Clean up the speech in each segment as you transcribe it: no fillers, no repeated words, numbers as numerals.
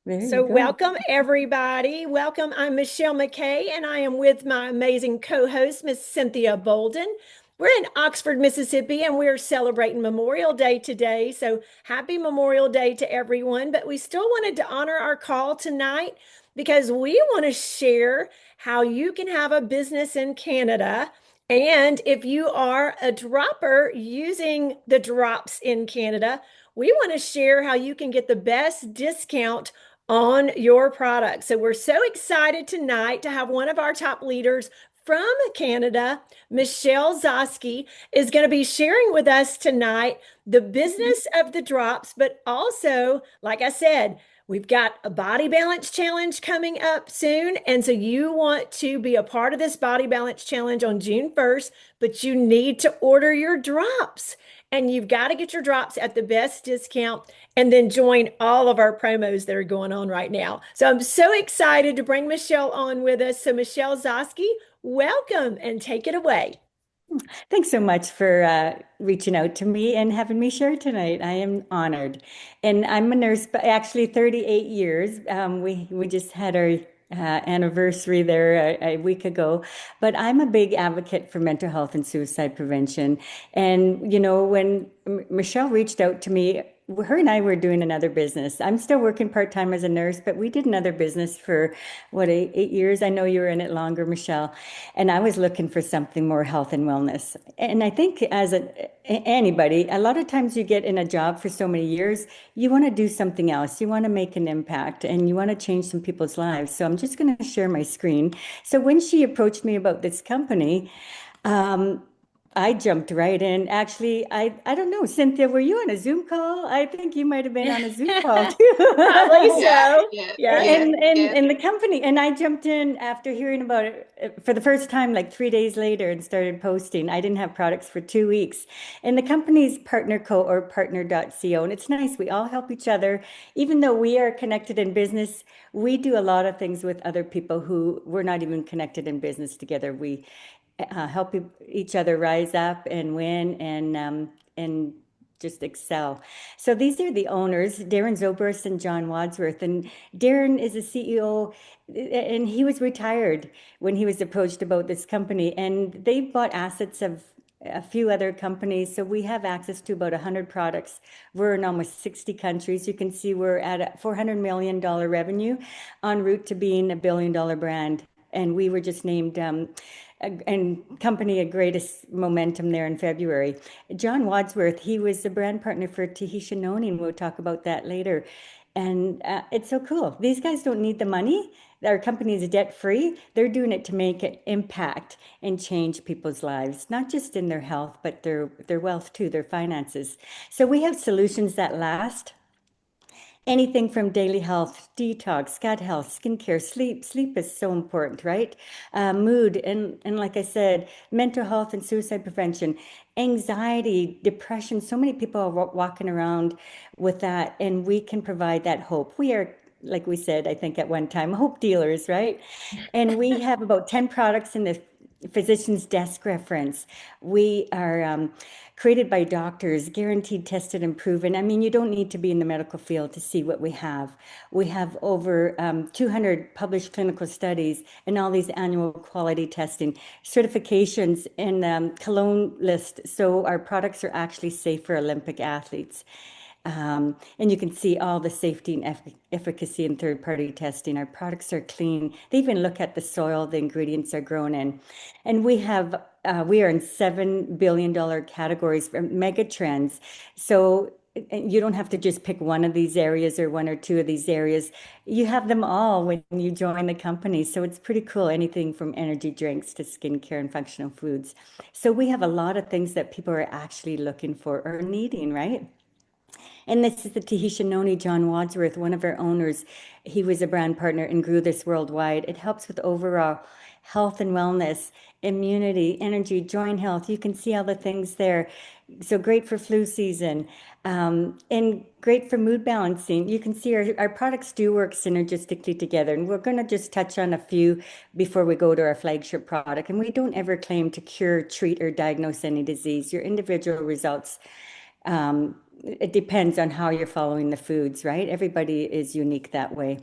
There you So, go. welcome everybody. Welcome. I'm Michelle McKay, and I am with my amazing co host, Miss Cynthia Bolden. We're in Oxford, Mississippi, and we're celebrating Memorial Day today. So, happy Memorial Day to everyone. But we still wanted to honor our call tonight because we want to share how you can have a business in Canada. And if you are a dropper using the drops in Canada, we want to share how you can get the best discount on your product. So we're so excited tonight to have one of our top leaders from Canada, Michelle Zosky, is going to be sharing with us tonight the business of the drops, but also, like I said, we've got a body balance challenge coming up soon. And so you want to be a part of this body balance challenge on June 1st, but you need to order your drops. And you've got to get your drops at the best discount and then join all of our promos that are going on right now. So I'm so excited to bring Michelle on with us. So, Michelle Zosky, welcome and take it away. Thanks so much for reaching out to me and having me share tonight. I am honored. And I'm a nurse, but actually 38 years. We just had our anniversary there a week ago. But I'm a big advocate for mental health and suicide prevention. And, when Michelle reached out to me, her and I were doing another business. I'm still working part-time as a nurse, but we did another business for what, 8 years? I know you were in it longer, Michelle. And I was looking for something more health and wellness. And I think anybody, a lot of times you get in a job for so many years, you want to do something else. You want to make an impact and you want to change some people's lives. So I'm just going to share my screen. So when she approached me about this company, um, I jumped right in. Actually, I don't know, Cynthia, were you on a Zoom call? I think you might have been on a Zoom call Probably too. Yeah, so. yeah, Yes. yeah, yeah. And the company, and I jumped in after hearing about it for the first time, like 3 days later, and started posting. I didn't have products for 2 weeks. And the company's PartnerCo or partner.co. And it's nice. We all help each other. Even though we are connected in business, we do a lot of things with other people who we're not even connected in business together. We help each other rise up and win and just excel. So these are the owners, Darren Zobrist and John Wadsworth. And Darren is a CEO, and he was retired when he was approached about this company. And they bought assets of a few other companies. So we have access to about 100 products. We're in almost 60 countries. You can see we're at a $400 million revenue, en route to being $1 billion brand. And we were just named and company of greatest momentum there in February. John Wadsworth, he was the brand partner for Tahitian Noni, and we'll talk about that later. And it's so cool. These guys don't need the money. Our company is debt free. They're doing it to make an impact and change people's lives, not just in their health, but their wealth too, their finances. So we have solutions that last. Anything from daily health, detox, gut health, skincare, sleep. Sleep is so important, right? Mood, and like I said, mental health and suicide prevention, anxiety, depression. So many people are walking around with that, and we can provide that hope. We are, like we said, I think at one time, hope dealers, right? And we have about 10 products in the physician's desk reference. We are created by doctors, guaranteed, tested, and proven. I mean, you don't need to be in the medical field to see what we have. We have over 200 published clinical studies and all these annual quality testing, certifications, and cologne list. So our products are actually safe for Olympic athletes. And you can see all the safety and efficacy in third-party testing. Our products are clean. They even look at the soil the ingredients are grown in. And we are in $7 billion categories for mega trends. So you don't have to just pick one of these areas or one or two of these areas. You have them all when you join the company. So it's pretty cool. Anything from energy drinks to skincare and functional foods. So we have a lot of things that people are actually looking for or needing, right? And this is the Tahitian Noni, John Wadsworth, one of our owners. He was a brand partner and grew this worldwide. It helps with overall health and wellness, immunity, energy, joint health. You can see all the things there. So great for flu season, and great for mood balancing. You can see our products do work synergistically together. And we're going to just touch on a few before we go to our flagship product. And we don't ever claim to cure, treat, or diagnose any disease. Your individual results it depends on how you're following the foods, right? Everybody is unique that way.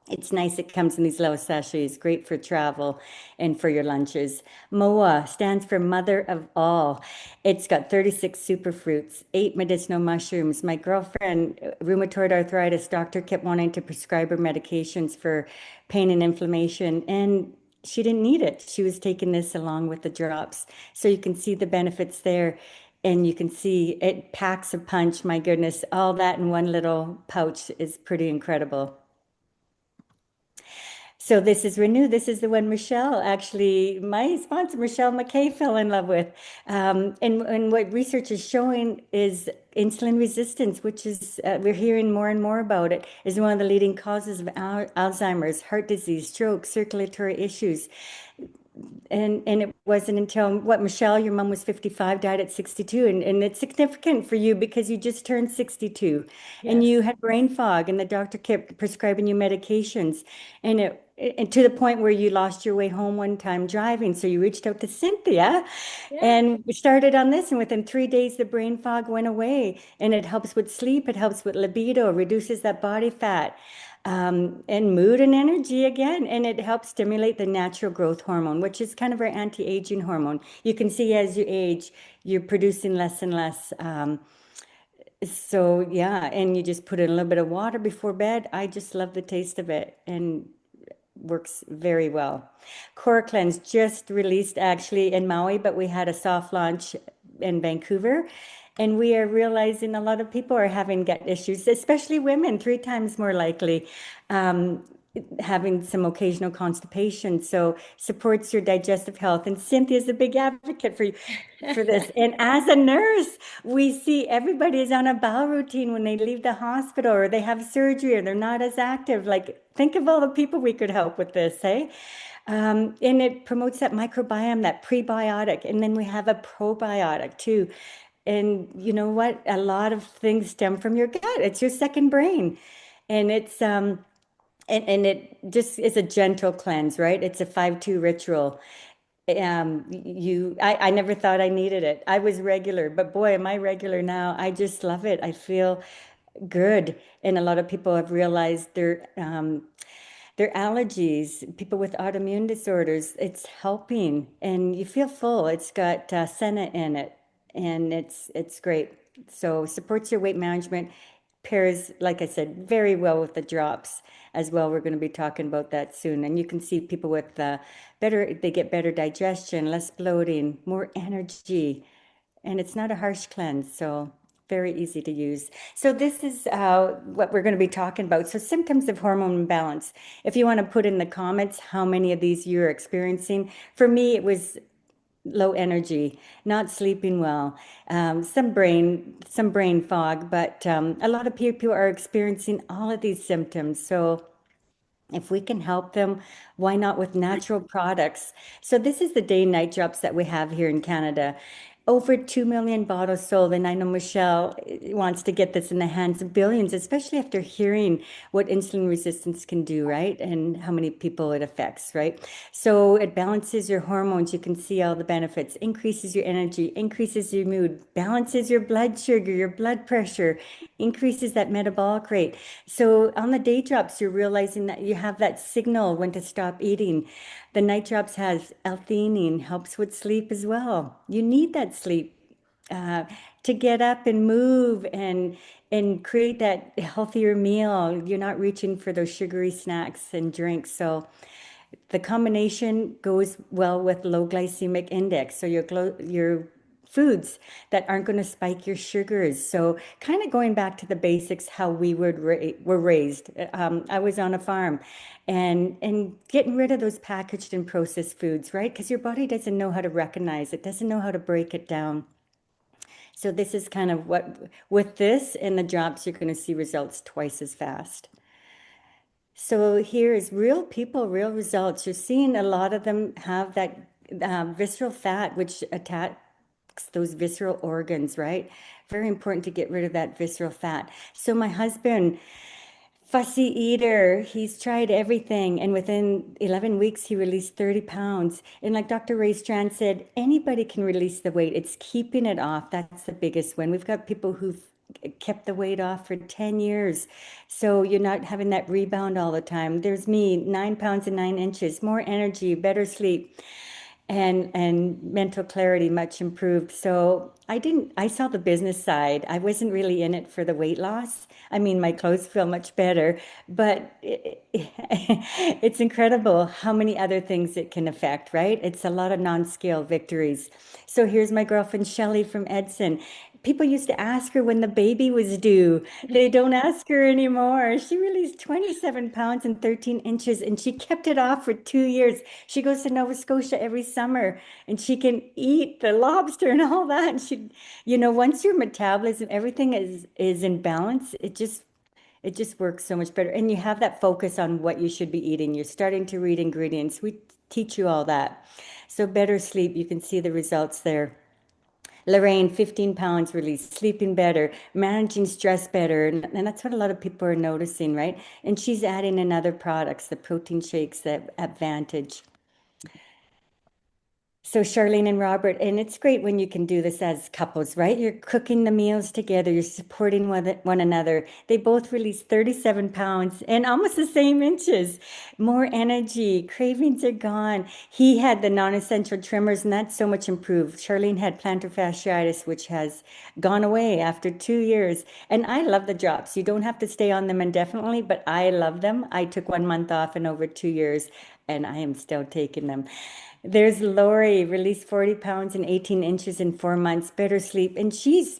It's nice. It comes in these little sachets, great for travel and for your lunches. MOA stands for Mother of All. It's got 36 superfruits, 8 medicinal mushrooms. My girlfriend, rheumatoid arthritis, doctor kept wanting to prescribe her medications for pain and inflammation, and she didn't need it. She was taking this along with the drops. So you can see the benefits there. And you can see it packs a punch. My goodness, all that in one little pouch is pretty incredible. So this is Renew. This is the one Michelle, actually, my sponsor, Michelle McKay, fell in love with. And what research is showing is insulin resistance, which is, we're hearing more and more about it, is one of the leading causes of Alzheimer's, heart disease, stroke, circulatory issues. And it wasn't until what, Michelle, your mom was 55, died at 62, and it's significant for you because you just turned 62 and Yes. you had brain fog and the doctor kept prescribing you medications, and to the point where you lost your way home one time driving. So you reached out to Cynthia Yeah. and we started on this, and within 3 days the brain fog went away, and it helps with sleep, it helps with libido, reduces that body fat, and mood and energy again. And it helps stimulate the natural growth hormone, which is kind of our anti-aging hormone. You can see as you age, you're producing less and less. So yeah, and you just put in a little bit of water before bed. I just love the taste of it and works very well. Core Cleanse just released actually in Maui, but we had a soft launch in Vancouver. And we are realizing a lot of people are having gut issues, especially women, 3 times more likely, having some occasional constipation. So supports your digestive health. And Cynthia's a big advocate for this. And as a nurse, we see everybody is on a bowel routine when they leave the hospital or they have surgery or they're not as active. Like, think of all the people we could help with this, hey? And it promotes that microbiome, that prebiotic. And then we have a probiotic too. And you know what? A lot of things stem from your gut. It's your second brain. And and it just is a gentle cleanse, right? It's a 5-2 ritual. I never thought I needed it. I was regular, but boy, am I regular now. I just love it. I feel good. And a lot of people have realized their allergies, people with autoimmune disorders, it's helping, and you feel full. It's got senna in it, and it's great. So supports your weight management, pairs, like I said, very well with the drops as well. We're going to be talking about that soon. And you can see people with they get better digestion, less bloating, more energy, and it's not a harsh cleanse. So very easy to use. So this is what we're going to be talking about. So symptoms of hormone imbalance. If you want to put in the comments how many of these you're experiencing. For me, it was low energy, not sleeping well, some brain fog, but a lot of people are experiencing all of these symptoms. So if we can help them, why not with natural products? So this is the day and night drops that we have here in Canada. Over 2 million bottles sold, and I know Michelle wants to get this in the hands of billions, especially after hearing what insulin resistance can do, right? And how many people it affects, right? So it balances your hormones. You can see all the benefits, increases your energy, increases your mood, balances your blood sugar, your blood pressure, increases that metabolic rate. So on the day drops, you're realizing that you have that signal when to stop eating. The night drops has L-theanine, helps with sleep as well. You need that sleep uh, to get up and move and create that healthier meal. You're not reaching for those sugary snacks and drinks. So the combination goes well with low glycemic index. So your foods that aren't going to spike your sugars. So kind of going back to the basics, how we were raised. I was on a farm, and getting rid of those packaged and processed foods, right? Because your body doesn't know how to recognize it, doesn't know how to break it down. So this is kind of what, with this and the drops, you're going to see results twice as fast. So here is real people, real results. You're seeing a lot of them have that visceral fat, which attacks those visceral organs, right? Very important to get rid of that visceral fat. So my husband, fussy eater, he's tried everything, and within 11 weeks, he released 30 pounds. And like Dr. Ray Strand said, anybody can release the weight. It's keeping it off. That's the biggest one. We've got people who've kept the weight off for 10 years. So you're not having that rebound all the time. There's me, 9 pounds and 9 inches, more energy, better sleep, and mental clarity much improved. So I saw the business side. I wasn't really in it for the weight loss. I mean, my clothes feel much better, but it's incredible how many other things it can affect, right? It's a lot of non-scale victories. So here's my girlfriend Shelly from Edson. People used to ask her when the baby was due. They don't ask her anymore. She released 27 pounds and 13 inches, and she kept it off for 2 years. She goes to Nova Scotia every summer, and she can eat the lobster and all that. And once your metabolism, everything is in balance, it just works so much better. And you have that focus on what you should be eating. You're starting to read ingredients. We teach you all that. So better sleep, you can see the results there. Lorraine, 15 pounds released, sleeping better, managing stress better. And that's what a lot of people are noticing, right? And she's adding in other products, the protein shakes, the Advantage. So Charlene and Robert, and it's great when you can do this as couples, right? You're cooking the meals together, you're supporting one another. They both released 37 pounds and almost the same inches. More energy, cravings are gone. He had the non-essential tremors, and that's so much improved. Charlene had plantar fasciitis, which has gone away after 2 years. And I love the drops. You don't have to stay on them indefinitely, but I love them. I took 1 month off in over 2 years, and I am still taking them. There's Lori, released 40 pounds and 18 inches in 4 months, better sleep. And she's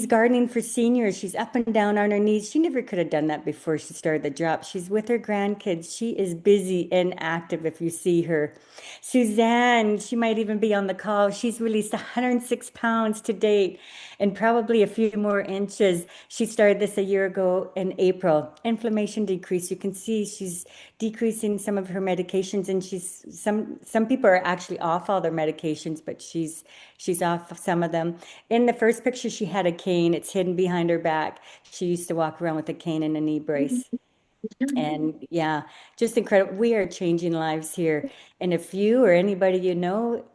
gardening for seniors. She's up and down on her knees. She never could have done that before she started the drop. She's with her grandkids. She is busy and active if you see her. Suzanne, she might even be on the call. She's released 106 pounds to date and probably a few more inches. She started this a year ago in April. Inflammation decrease. You can see she's decreasing some of her medications, and some people are actually off all their medications, but she's off some of them. In the first picture, she had a cane. It's hidden behind her back. She used to walk around with a cane and a knee brace. And yeah, just incredible. We are changing lives here. And if you or anybody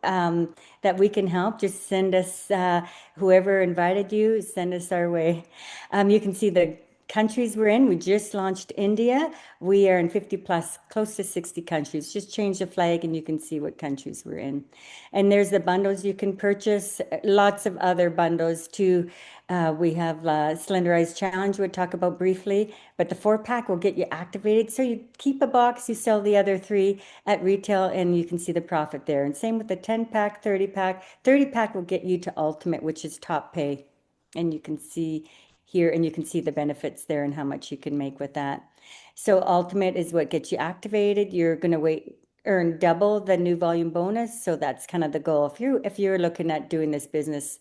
that we can help, just send us, whoever invited you, send us our way. You can see the countries we're in. We just launched India. We are in 50 plus, close to 60 countries. Just change the flag and you can see what countries we're in. And there's the bundles you can purchase, lots of other bundles too. We have Slenderize Challenge we'll talk about briefly, but the 4-pack will get you activated. So you keep a box, you sell the other 3 at retail, and you can see the profit there. And same with the 10-pack, 30-pack. 30-pack will get you to Ultimate, which is top pay. And you can see here, and you can see the benefits there and how much you can make with that. So Ultimate is what gets you activated. You're going to earn double the new volume bonus. So that's kind of the goal. If you're looking at doing this business,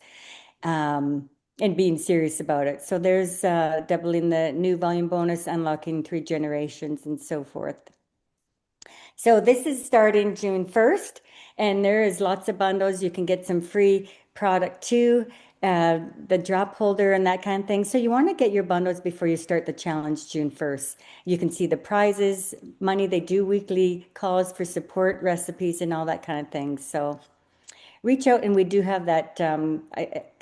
and being serious about it. So there's doubling the new volume bonus, unlocking 3 generations, and so forth. So this is starting June 1st, and there is lots of bundles. You can get some free product too, the drop holder and that kind of thing. So you want to get your bundles before you start the challenge June 1st. You can see the prizes, money. They do weekly calls for support, recipes, and all that kind of thing. So reach out, and we do have that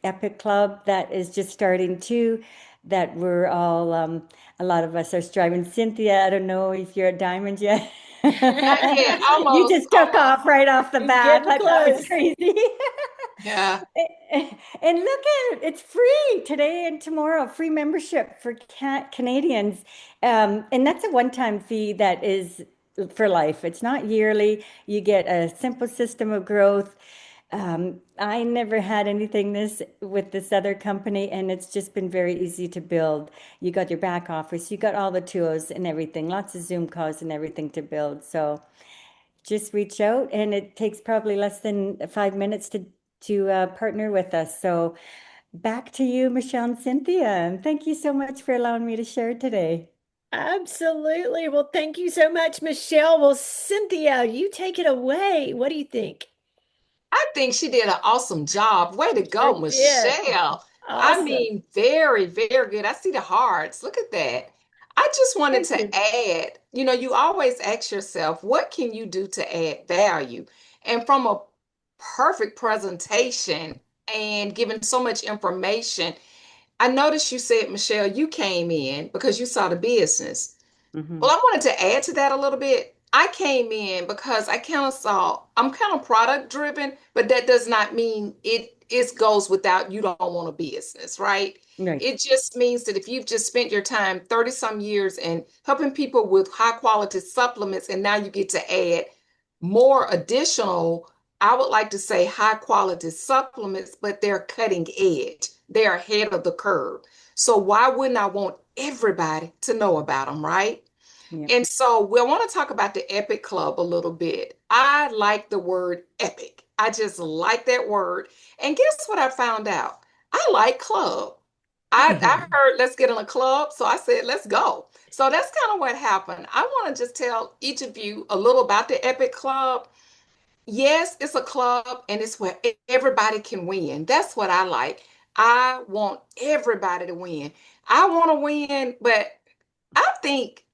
Epic Club that is just starting too, that we're all, a lot of us are striving. Cynthia, I don't know if you're a diamond yet. Not yet, You almost, just took off right off the She's bat. getting Like, that was close. crazy. yeah. And look at it, it's free today and tomorrow, free membership for Canadians. And that's a one-time fee that is for life. It's not yearly. You get a simple system of growth. I never had anything with this other company, and it's just been very easy to build. You got your back office, you got all the tools and everything, lots of Zoom calls and everything to build. So just reach out, and it takes probably less than 5 minutes to partner with us. So back to you, Michelle and Cynthia. And thank you so much for allowing me to share today. Absolutely. Well, thank you so much, Michelle. Well, Cynthia, you take it away. What do you think? I think she did an awesome job. Way to Sure go, did. Michelle. I Awesome. mean, very, very good. I see the hearts. Look at that. I just wanted Thank to you. add, you always ask yourself, what can you do to add value? And from a perfect presentation and giving so much information, I noticed you said, Michelle, you came in because you saw the business. Well, Hmm. I wanted to add to that a little bit. I came in because I kind of saw I'm kind of product driven, but that does not mean it goes without you don't want a business, right? Right. It just means that if you've just spent your time 30 some years and helping people with high quality supplements, and now you get to add more additional, I would like to say high quality supplements, but they're cutting edge. They're ahead of the curve. So why wouldn't I want everybody to know about them, right? Yeah. And so we want to talk about the Epic Club a little bit. I like the word epic. I just like that word. And guess what I found out? I like club. I heard let's get in a club. So I said, let's go. So that's kind of what happened. I want to just tell each of you a little about the Epic Club. Yes, it's a club and it's where everybody can win. That's what I like. I want everybody to win. I want to win, but I think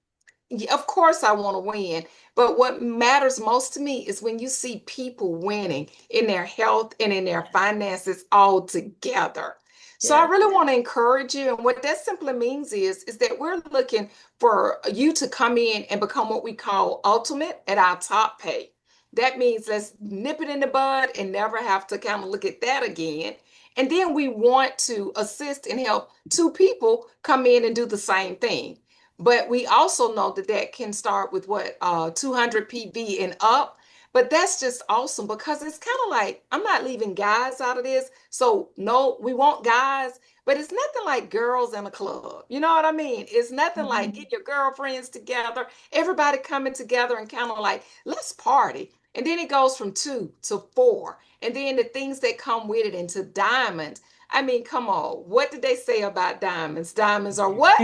yeah, of course, I want to win. But what matters most to me is when you see people winning in their health and in their finances all together. So I Yes. really want to encourage you. And what that simply means is that we're looking for you to come in and become what we call ultimate at our top pay. That means let's nip it in the bud and never have to kind of look at that again. And then we want to assist and help two people come in and do the same thing. But we also know that that can start with what 200 PV and up. But that's just awesome because it's kind of like I'm not leaving guys out of this. So no, we want guys, but it's nothing like girls in a club. You know what I mean? It's nothing like Mhm. get your girlfriends together, everybody coming together and kind of like let's party. And then it goes from two to four, and then the things that come with it into diamonds. I mean, come on. What did they say about diamonds? Diamonds are what?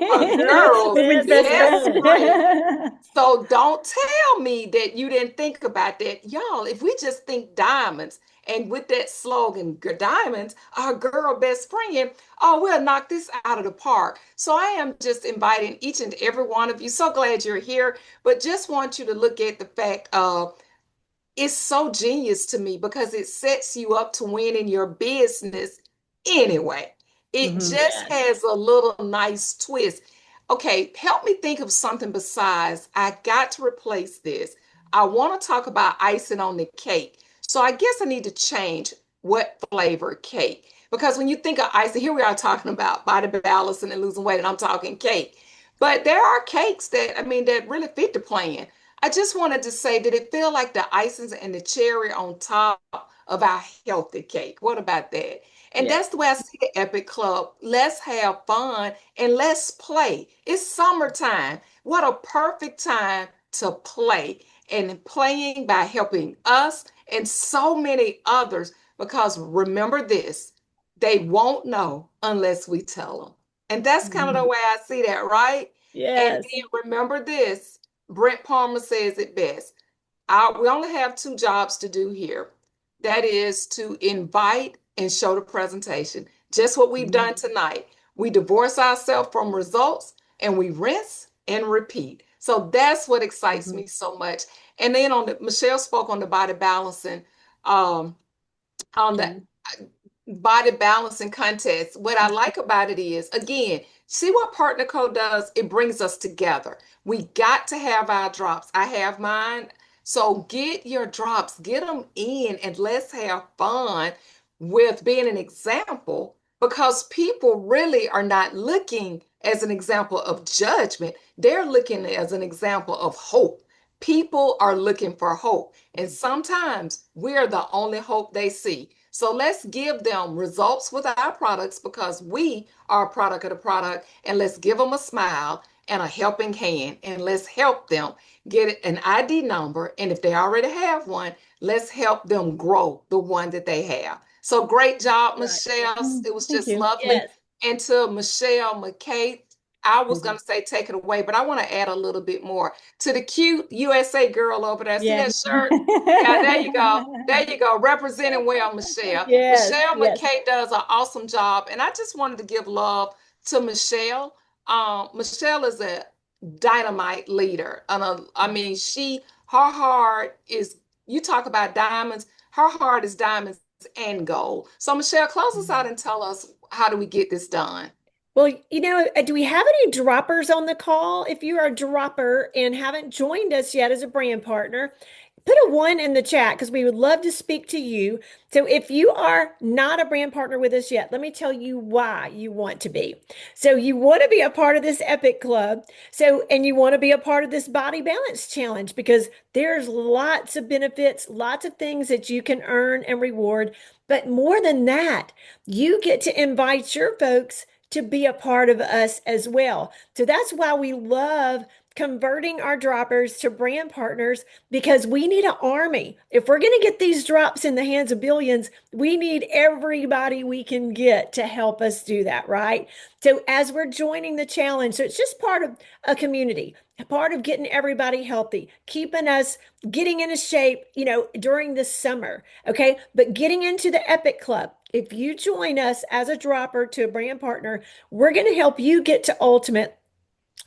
For girls. Women's Yes, best Yes, friend. yes. friend. So don't tell me that you didn't think about that. Y'all, if we just think diamonds and with that slogan, diamonds, our girl best friend, oh, we'll knock this out of the park. So I am just inviting each and every one of you. So glad you're here, but just want you to look at the fact of it's so genius to me because it sets you up to win in your business anyway. It Hmm. just Yes. has a little nice twist. Okay, help me think of something besides I got to replace this. I want to talk about icing on the cake. So I guess I need to change what flavor cake. Because when you think of icing, here we are talking about body balancing and losing weight, and I'm talking cake. But there are cakes that, I mean, that really fit the plan. I just wanted to say, did it feel like the icing and the cherry on top of our healthy cake? What about that? And Yes. that's the way I see the Epic Club. Let's have fun and let's play. It's summertime. What a perfect time to play. And playing by helping us and so many others. Because remember this, they won't know unless we tell them. And that's kind of the Hmm. way I see that, right? And Yes. then remember this. Brent Palmer says it best. We only have two jobs to do here. That is to invite and show the presentation. Just what we've done tonight. We divorce ourselves from results and we rinse and repeat. So that's what excites Hmm. me so much. And then Michelle spoke on the body balancing, um, on the Okay. body balancing contest. What I like about it is, again, see what Partner Code does? It brings us together. We got to have our drops. I have mine. So get your drops, get them in, and let's have fun with being an example because people really are not looking as an example of judgment. They're looking as an example of hope. People are looking for hope. And sometimes we're the only hope they see. So let's give them results with our products because we are a product of the product. And let's give them a smile and a helping hand. And let's help them get an ID number. And if they already have one, let's help them grow the one that they have. So great job, Right. Michelle. Mm, It was thank just you. lovely. Yes. And to Michelle McKay, I was going Mhm. to say take it away, but I want to add a little bit more to the cute USA girl over there. See Yeah. that shirt? Yeah, there you go. There you go. Representing well, Michelle. Yes. Michelle Yes. McKay does an awesome job. And I just wanted to give love to Michelle. Michelle is a dynamite leader. And I mean, her heart is, you talk about diamonds, her heart is diamonds and gold. So, Michelle, close us out and tell us how do we get this done? Well, do we have any droppers on the call? If you are a dropper and haven't joined us yet as a brand partner, put a one in the chat because we would love to speak to you. So if you are not a brand partner with us yet, let me tell you why you want to be. So you want to be a part of this Epic Club. And you want to be a part of this Body Balance Challenge because there's lots of benefits, lots of things that you can earn and reward. But more than that, you get to invite your folks to be a part of us as well. So that's why we love converting our droppers to brand partners because we need an army. If we're going to get these drops in the hands of billions, we need everybody we can get to help us do that, right? So as we're joining the challenge, so it's just part of a community, a part of getting everybody healthy, keeping us getting into shape, during the summer, okay? But getting into the Epic Club, if you join us as a dropper to a brand partner, we're going to help you get to Ultimate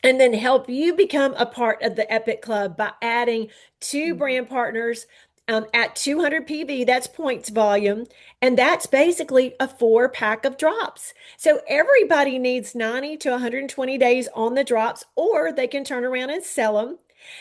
and then help you become a part of the Epic Club by adding two brand partners at 200 PV. That's points volume. And that's basically a 4-pack of drops. So everybody needs 90 to 120 days on the drops, or they can turn around and sell them.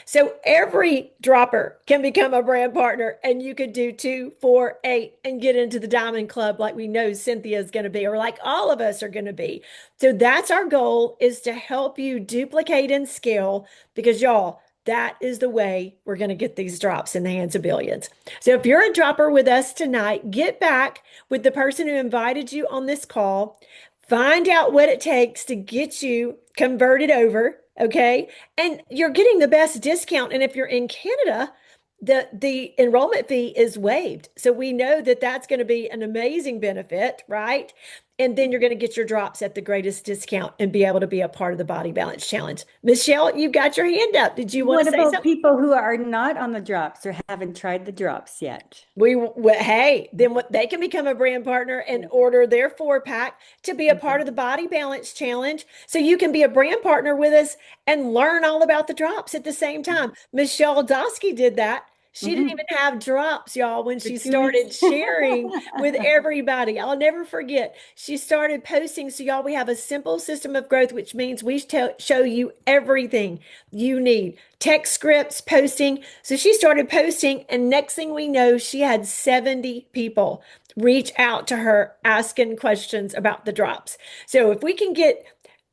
So every dropper can become a brand partner, and you could do 2, 4, 8 and get into the Diamond Club like we know Cynthia is going to be, or like all of us are going to be. So that's our goal, is to help you duplicate and scale, because y'all, that is the way we're going to get these drops in the hands of billions. So if you're a dropper with us tonight, get back with the person who invited you on this call, find out what it takes to get you converted over. Okay. And you're getting the best discount. And if you're in Canada, the enrollment fee is waived. So we know that that's going to be an amazing benefit, right? And then you're going to get your drops at the greatest discount and be able to be a part of the Body Balance Challenge. Michelle, you've got your hand up. Did you want What to say about something? people who are not on the drops or haven't tried the drops yet? Hey, then what, they can become a brand partner and order their 4-pack to be a part of the Body Balance Challenge. So you can be a brand partner with us and learn all about the drops at the same time. Michelle Dosky did that. She didn't even have drops, y'all, when she started sharing with everybody. I'll never forget. She started posting. So, y'all, we have a simple system of growth, which means we show you everything you need. Text scripts, posting. So she started posting, and next thing we know, she had 70 people reach out to her asking questions about the drops. So if we can get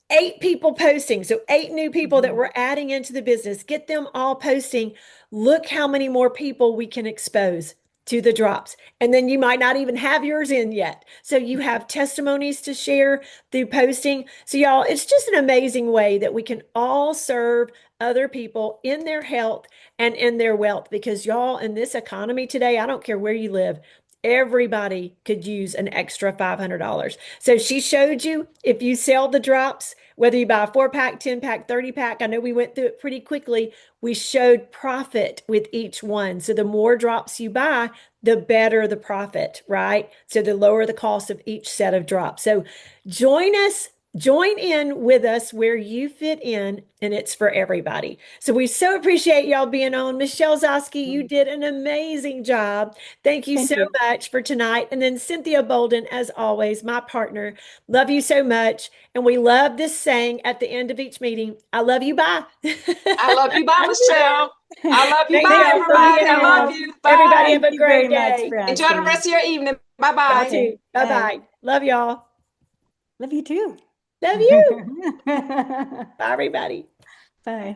8 people posting, so 8 new people that we're adding into the business, get them all posting, look how many more people we can expose to the drops. And then you might not even have yours in yet. So you have testimonies to share through posting. So y'all, it's just an amazing way that we can all serve other people in their health and in their wealth, because y'all, in this economy today, I don't care where you live, everybody could use an extra $500. So she showed you, if you sell the drops, whether you buy a 4-pack, 10-pack, 30-pack, I know we went through it pretty quickly. We showed profit with each one. So the more drops you buy, the better the profit, right? So the lower the cost of each set of drops. So join in with us where you fit in, and it's for everybody. So we so appreciate y'all being on. Michelle Zosky, you did an amazing job. Thank you so much for tonight. And then Cynthia Bolden, as always, my partner, love you so much. And we love this saying at the end of each meeting, I love you, bye. I love you, bye, Michelle. I love you, Thank bye, y'all for everybody. being I on. love you. Bye. Everybody have a Thank you very great much day. for Enjoy the asking. rest of your evening. Bye Y'all bye. too. Bye. Bye-bye. Love y'all. Love you too. Love you. Bye, everybody. Bye.